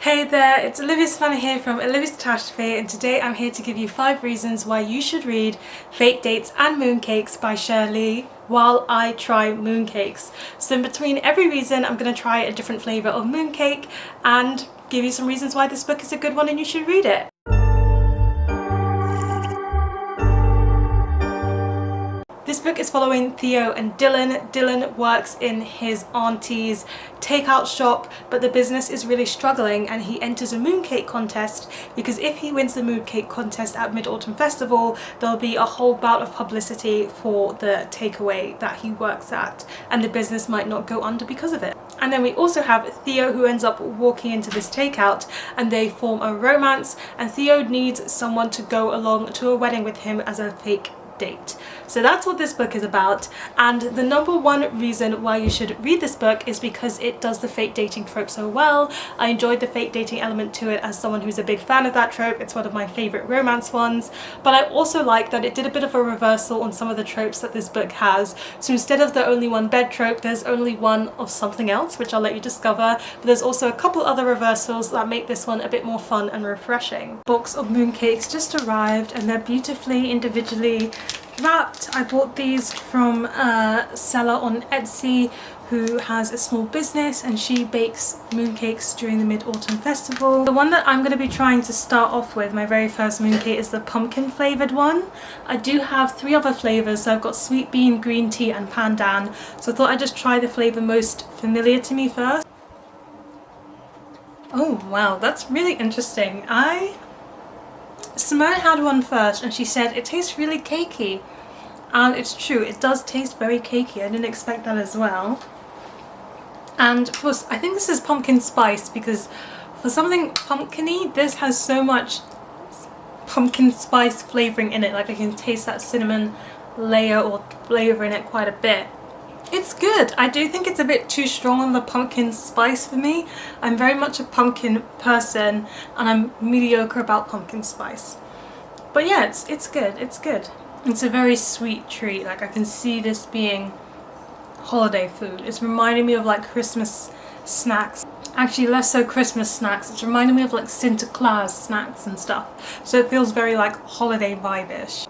Hey there, it's Olivia-Savannah here from Olivia's Catastrophe, and today I'm here to give you 5 reasons why you should read Fake Dates and Mooncakes by Sher while I try mooncakes. So in between every reason I'm going to try a different flavour of mooncake and give you some reasons why this book is a good one and you should read it. This book is following Theo and Dylan. Dylan works in his auntie's takeout shop, but the business is really struggling and he enters a mooncake contest because if he wins the mooncake contest at Mid-Autumn Festival, there'll be a whole bout of publicity for the takeaway that he works at and the business might not go under because of it. And then we also have Theo, who ends up walking into this takeout and they form a romance, and Theo needs someone to go along to a wedding with him as a fake date. So that's what this book is about, and the number one reason why you should read this book is because it does the fake dating trope so well. I enjoyed the fake dating element to it as someone who's a big fan of that trope. It's one of my favourite romance ones, but I also like that it did a bit of a reversal on some of the tropes that this book has. So instead of the only one bed trope, there's only one of something else, which I'll let you discover, but there's also a couple other reversals that make this one a bit more fun and refreshing. Box of mooncakes just arrived and they're beautifully individually wrapped. I bought these from a seller on Etsy who has a small business and she bakes mooncakes during the Mid-Autumn Festival. The one that I'm going to be trying to start off with, my very first mooncake, is the pumpkin flavoured one. I do have 3 other flavours, so I've got sweet bean, green tea and pandan, so I thought I'd just try the flavour most familiar to me first. Oh wow, that's really interesting. Simone had one first and she said it tastes really cakey, and it's true, it does taste very cakey. I didn't expect that as well. And of course I think this is pumpkin spice, because for something pumpkin-y, this has so much pumpkin spice flavouring in it. Like I can taste that cinnamon layer or flavour in it quite a bit. It's good. I do think it's a bit too strong on the pumpkin spice for me. I'm very much a pumpkin person and I'm mediocre about pumpkin spice. But yeah, it's good. It's good. It's a very sweet treat. Like I can see this being holiday food. It's reminding me of like Christmas snacks. Actually less so Christmas snacks. It's reminding me of like Sinterklaas snacks and stuff. So it feels very like holiday vibe-ish.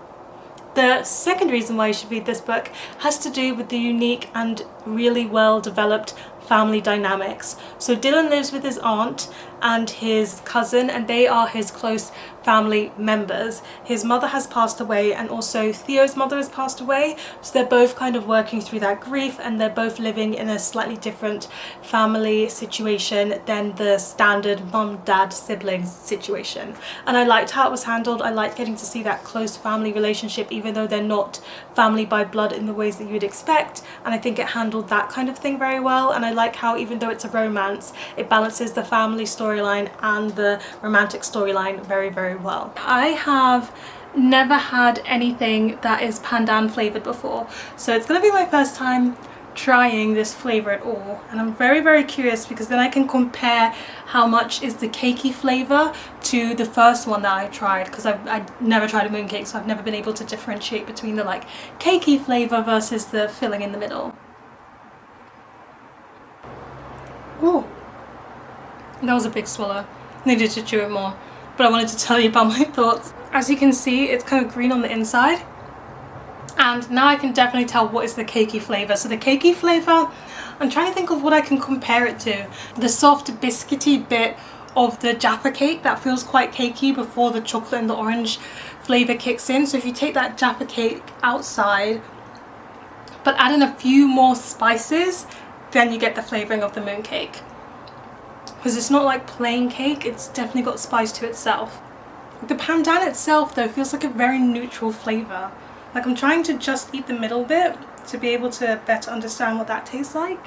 The second reason why you should read this book has to do with the unique and really well developed family dynamics. So Dylan lives with his aunt and his cousin, and they are his close family members. His mother has passed away and also Theo's mother has passed away, so they're both kind of working through that grief and they're both living in a slightly different family situation than the standard mum, dad, siblings situation. And I liked how it was handled. I liked getting to see that close family relationship even though they're not family by blood in the ways that you would expect, and I think it handled that kind of thing very well. And I like how even though it's a romance, it balances the family storyline and the romantic storyline very, very well. I have never had anything that is pandan flavoured before, so it's going to be my first time trying this flavour at all, and I'm very, very curious because then I can compare how much is the cakey flavour to the first one that I tried, because I never tried a mooncake, so I've never been able to differentiate between the like cakey flavour versus the filling in the middle. Oh, that was a big swallow. Needed to chew it more, but I wanted to tell you about my thoughts. As you can see, it's kind of green on the inside, and now I can definitely tell what is the cakey flavour. So the cakey flavour, I'm trying to think of what I can compare it to. The soft biscuity bit of the Jaffa cake that feels quite cakey before the chocolate and the orange flavour kicks in. So if you take that Jaffa cake outside but add in a few more spices, then you get the flavouring of the mooncake. Because it's not like plain cake, it's definitely got spice to itself. The pandan itself though feels like a very neutral flavour. Like I'm trying to just eat the middle bit to be able to better understand what that tastes like.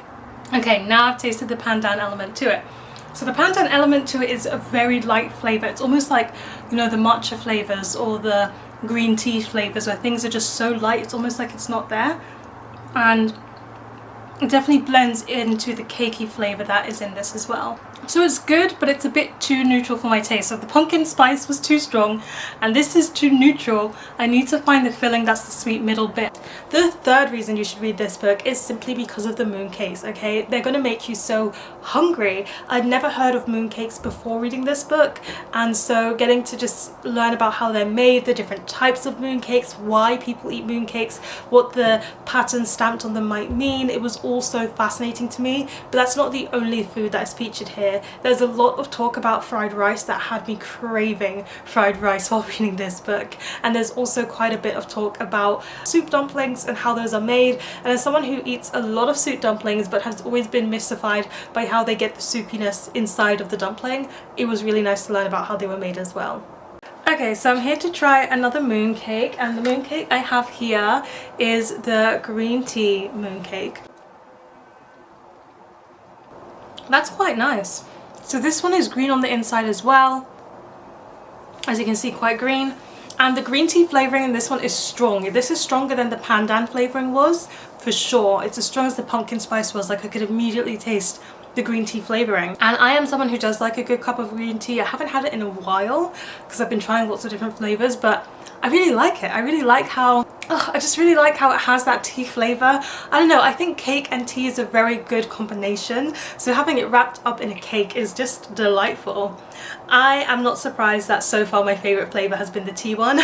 Okay, now I've tasted the pandan element to it. So the pandan element to it is a very light flavour. It's almost like, you know, the matcha flavours or the green tea flavours where things are just so light, it's almost like it's not there. And it definitely blends into the cakey flavour that is in this as well. So it's good, but it's a bit too neutral for my taste. So the pumpkin spice was too strong and this is too neutral. I need to find the filling that's the sweet middle bit. The third reason you should read this book is simply because of the mooncakes, okay? They're gonna make you so hungry. I'd never heard of mooncakes before reading this book, and so getting to just learn about how they're made, the different types of mooncakes, why people eat mooncakes, what the pattern stamped on them might mean, it was all so fascinating to me. But that's not the only food that is featured here. There's a lot of talk about fried rice that had me craving fried rice while reading this book, and there's also quite a bit of talk about soup dumplings and how those are made. And as someone who eats a lot of soup dumplings but has always been mystified by how they get the soupiness inside of the dumpling, it was really nice to learn about how they were made as well. Okay, so I'm here to try another mooncake, and the mooncake I have here is the green tea mooncake. That's quite nice. So this one is green on the inside as well. As you can see, quite green. And the green tea flavouring in this one is strong. This is stronger than the pandan flavouring was, for sure. It's as strong as the pumpkin spice was. Like, I could immediately taste the green tea flavouring. And I am someone who does like a good cup of green tea. I haven't had it in a while because I've been trying lots of different flavours, but I really like it. I really like how, I just really like how it has that tea flavour. I don't know, I think cake and tea is a very good combination, so having it wrapped up in a cake is just delightful. I am not surprised that so far my favourite flavour has been the tea one.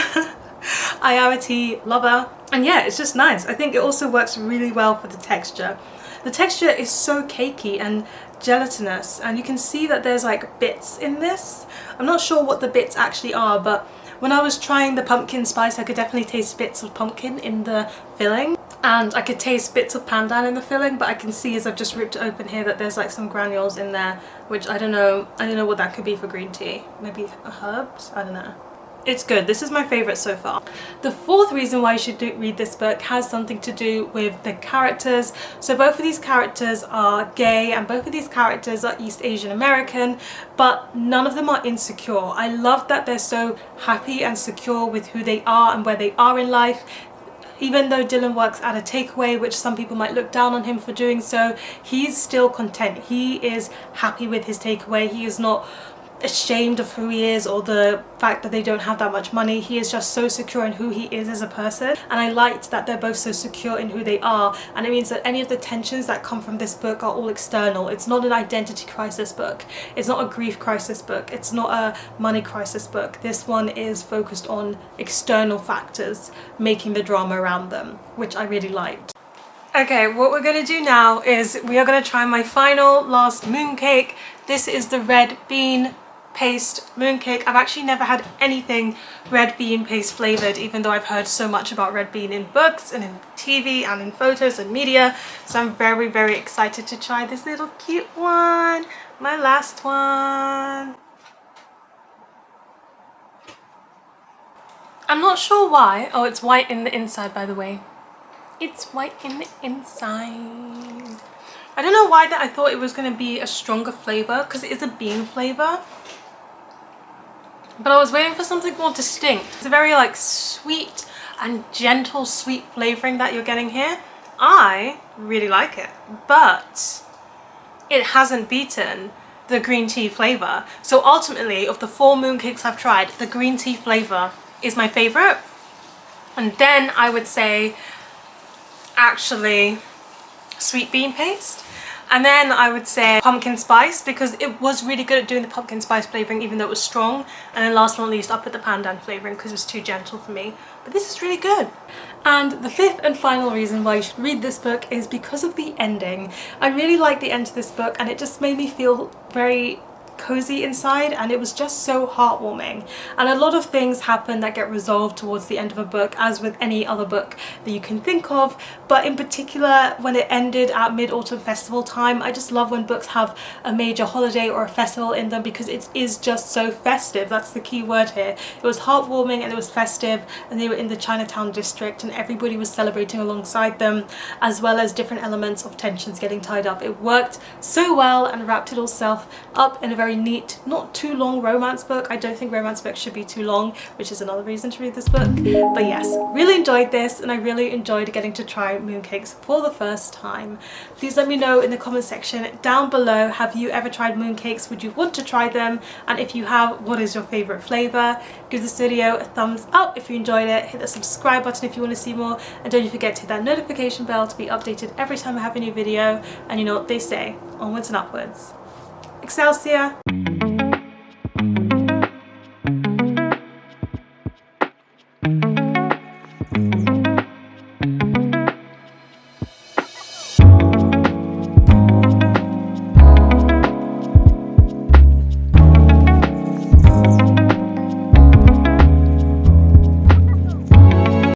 I am a tea lover, and yeah, it's just nice. I think it also works really well for the texture. The texture is so cakey and gelatinous, and you can see that there's like bits in this. I'm not sure what the bits actually are, but when I was trying the pumpkin spice, I could definitely taste bits of pumpkin in the filling, and I could taste bits of pandan in the filling, but I can see as I've just ripped it open here that there's like some granules in there, which I don't know what that could be for green tea. Maybe herbs? I don't know. It's good. This is my favourite so far. The fourth reason why you should read this book has something to do with the characters. So both of these characters are gay and both of these characters are East Asian American, but none of them are insecure. I love that they're so happy and secure with who they are and where they are in life. Even though Dylan works at a takeaway, which some people might look down on him for doing so, he's still content. He is happy with his takeaway. He is not ashamed of who he is or the fact that they don't have that much money. He is just so secure in who he is as a person, and I liked that they're both so secure in who they are, and it means that any of the tensions that come from this book are all external. It's not an identity crisis book, it's not a grief crisis book, it's not a money crisis book. This one is focused on external factors making the drama around them, which I really liked. Okay, what we're going to do now is we are going to try my final last mooncake. This is the red bean paste mooncake. I've actually never had anything red bean paste flavoured, even though I've heard so much about red bean in books and in TV and in photos and media. So I'm very, very excited to try this little cute one, my last one. I'm not sure why. Oh, it's white in the inside, by the way. It's white in the inside. I don't know why that I thought it was going to be a stronger flavour, because it is a bean flavour. But I was waiting for something more distinct. It's a very like sweet and gentle sweet flavouring that you're getting here. I really like it, but it hasn't beaten the green tea flavour. So ultimately, of the 4 mooncakes I've tried, the green tea flavour is my favourite. And then I would say actually sweet bean paste, and then I would say pumpkin spice, because it was really good at doing the pumpkin spice flavouring even though it was strong, and then last but not least I'll put the pandan flavouring because it was too gentle for me. But this is really good. And the fifth and final reason why you should read this book is because of the ending. I really liked the end of this book, and it just made me feel very cozy inside, and it was just so heartwarming. And a lot of things happen that get resolved towards the end of a book, as with any other book that you can think of, but in particular when it ended at Mid-Autumn Festival time, I just love when books have a major holiday or a festival in them, because it is just so festive. That's the key word here. It was heartwarming and it was festive, and they were in the Chinatown district and everybody was celebrating alongside them, as well as different elements of tensions getting tied up. It worked so well and wrapped it all up in a very very neat, not too long romance book. I don't think romance books should be too long, which is another reason to read this book. But yes, really enjoyed this, and I really enjoyed getting to try mooncakes for the first time. Please let me know in the comment section down below, have you ever tried mooncakes? Would you want to try them? And if you have, what is your favourite flavour? Give this video a thumbs up if you enjoyed it, hit the subscribe button if you want to see more, and don't forget to hit that notification bell to be updated every time I have a new video. And you know what they say, onwards and upwards. Excelsior!